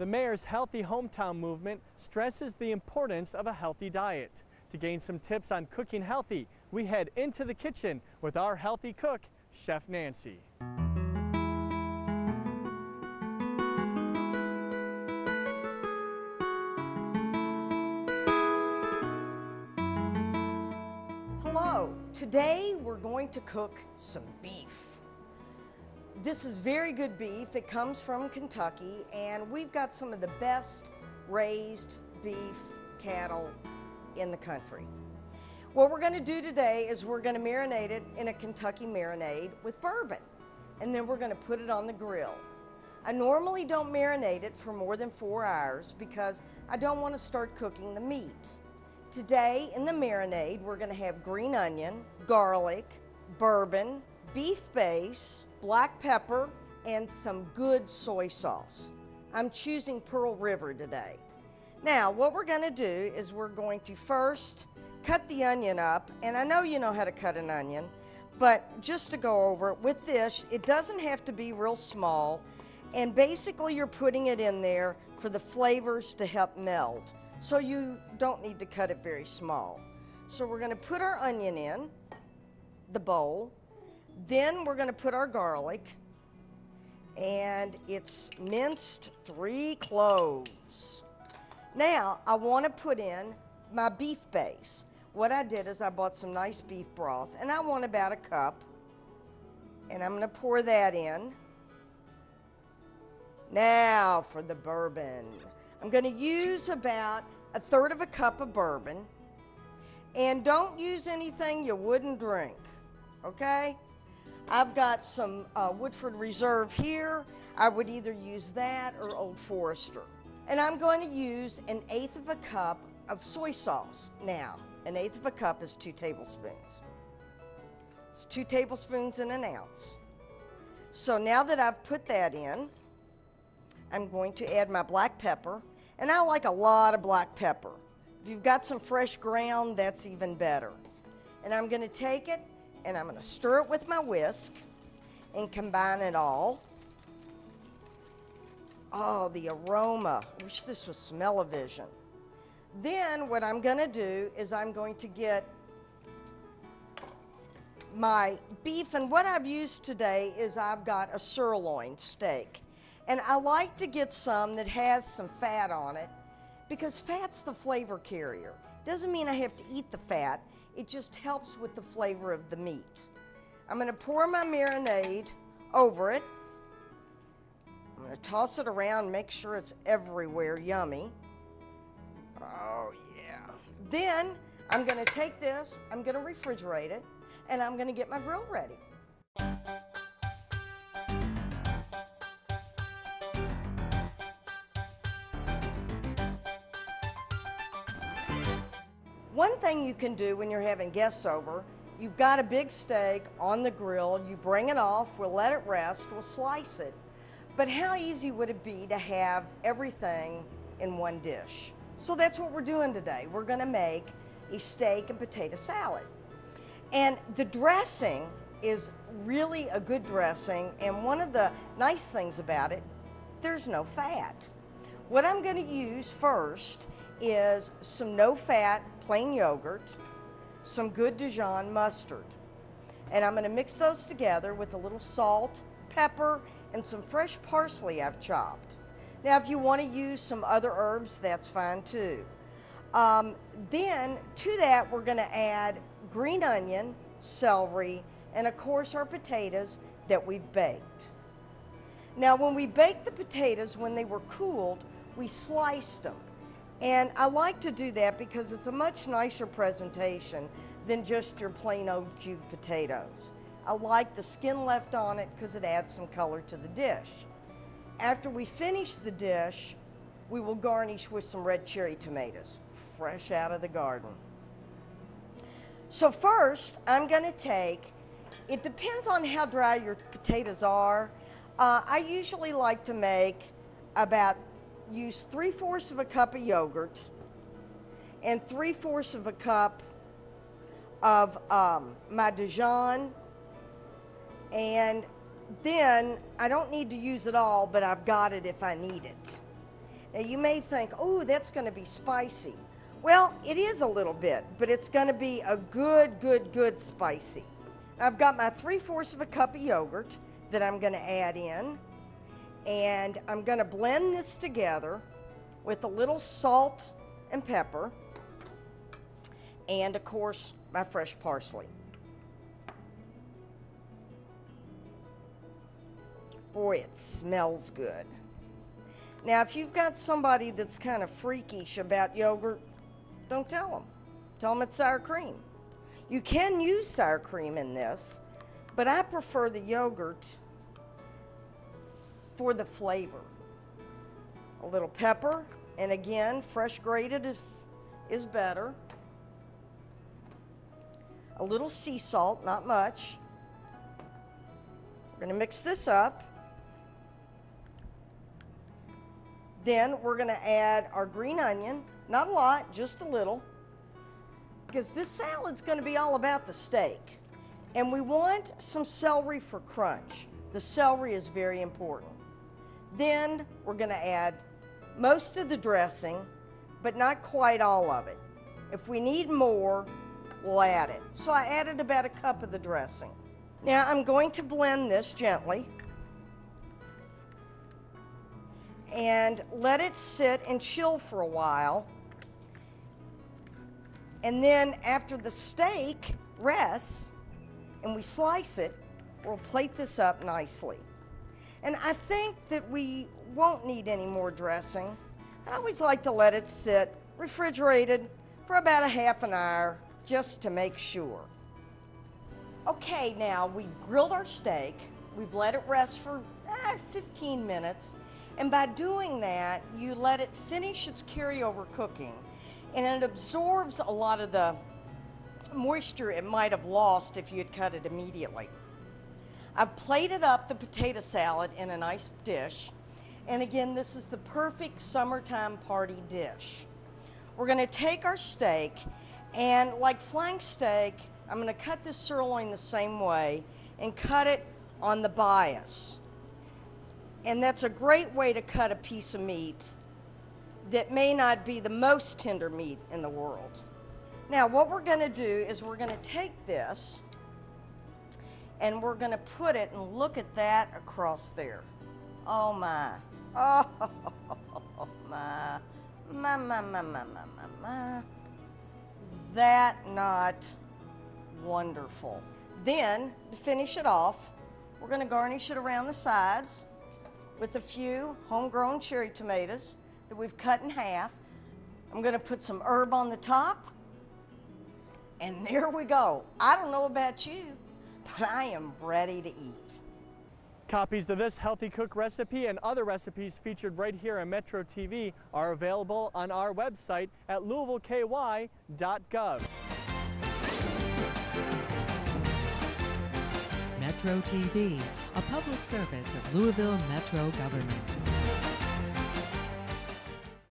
The mayor's Healthy Hometown movement stresses the importance of a healthy diet. To gain some tips on cooking healthy, we head into the kitchen with our healthy cook, Chef Nancy. Hello, today we're going to cook some beef. This is very good beef. It comes from Kentucky, and we've got some of the best raised beef cattle in the country. What we're going to do today is we're going to marinate it in a Kentucky marinade with bourbon, and then we're going to put it on the grill. I normally don't marinate it for more than 4 hours because I don't want to start cooking the meat. Today in the marinade, we're going to have green onion, garlic, bourbon, beef base, black pepper, and some good soy sauce. I'm choosing Pearl River today. Now, what we're going to do is we're going to first cut the onion up, and I know you know how to cut an onion, but just to go over it, with this, it doesn't have to be real small, and basically you're putting it in there for the flavors to help meld, so you don't need to cut it very small. So we're going to put our onion in the bowl. Then we're going to put our garlic, and it's minced 3 cloves. Now I want to put in my beef base. What I did is I bought some nice beef broth, and I want about a cup, and I'm going to pour that in. Now for the bourbon. I'm going to use about 1/3 cup of bourbon, and don't use anything you wouldn't drink, okay? I've got some Woodford Reserve here. I would either use that or Old Forester. And I'm going to use 1/8 cup of soy sauce. Now, 1/8 cup is 2 tablespoons. It's 2 tablespoons in an ounce. So now that I've put that in, I'm going to add my black pepper. And I like a lot of black pepper. If you've got some fresh ground, that's even better. And I'm going to take it and I'm going to stir it with my whisk and combine it all. Oh, the aroma. I wish this was smell-o-vision. Then what I'm going to do is I'm going to get my beef, and what I've used today is I've got a sirloin steak. And I like to get some that has some fat on it because fat's the flavor carrier. Doesn't mean I have to eat the fat. It just helps with the flavor of the meat. I'm going to pour my marinade over it. I'm going to toss it around, make sure it's everywhere yummy. Oh, yeah. Then I'm going to take this, I'm going to refrigerate it, and I'm going to get my grill ready. One thing you can do when you're having guests over, you've got a big steak on the grill, you bring it off, we'll let it rest, we'll slice it. But how easy would it be to have everything in one dish? So that's what we're doing today. We're going to make a steak and potato salad. And the dressing is really a good dressing, and one of the nice things about it, there's no fat. What I'm going to use first is some no-fat plain yogurt, some good Dijon mustard. And I'm going to mix those together with a little salt, pepper, and some fresh parsley I've chopped. Now, if you want to use some other herbs, that's fine too. Then, to that, we're going to add green onion, celery, and of course our potatoes that we've baked. Now, when we baked the potatoes, when they were cooled, we sliced them. And I like to do that because it's a much nicer presentation than just your plain old cubed potatoes. I like the skin left on it because it adds some color to the dish. After we finish the dish, we will garnish with some red cherry tomatoes, fresh out of the garden. So first, I'm going to take, it depends on how dry your potatoes are. I usually like to make use 3/4 cup of yogurt and 3/4 cup of my Dijon, and then I don't need to use it all, but I've got it if I need it. Now you may think, oh, that's going to be spicy. Well, it is a little bit, but it's going to be a good spicy. I've got my 3/4 of a cup of yogurt that I'm going to add in, and I'm going to blend this together with a little salt and pepper, and of course my fresh parsley. Boy, it smells good. Now, if you've got somebody that's kind of freakish about yogurt, don't tell them. Tell them it's sour cream. You can use sour cream in this, but I prefer the yogurt for the flavor. A little pepper, and again, fresh grated is better. A little sea salt, not much. We're going to mix this up. Then we're going to add our green onion, not a lot, just a little, because this salad's going to be all about the steak. And we want some celery for crunch. The celery is very important. Then we're going to add most of the dressing, but not quite all of it. If we need more, we'll add it. So I added about a cup of the dressing. Now I'm going to blend this gently and let it sit and chill for a while. And then after the steak rests and we slice it, we'll plate this up nicely. And I think that we won't need any more dressing. I always like to let it sit refrigerated for about a half an hour just to make sure. Okay, now we've grilled our steak. We've let it rest for 15 minutes. And by doing that, you let it finish its carryover cooking, and it absorbs a lot of the moisture it might have lost if you had cut it immediately. I've plated up the potato salad in a nice dish, and again, this is the perfect summertime party dish. We're going to take our steak, and like flank steak, I'm going to cut this sirloin the same way and cut it on the bias. And that's a great way to cut a piece of meat that may not be the most tender meat in the world. Now, what we're going to do is we're going to take this and we're going to put it, and look at that across there. Oh my. Oh my. My. Is that not wonderful? Then, to finish it off, we're going to garnish it around the sides with a few homegrown cherry tomatoes that we've cut in half. I'm going to put some herb on the top, and there we go. I don't know about you, but I am ready to eat. Copies of this Healthy Cook recipe and other recipes featured right here on Metro TV are available on our website at louisvilleky.gov. Metro TV, a public service of Louisville Metro government.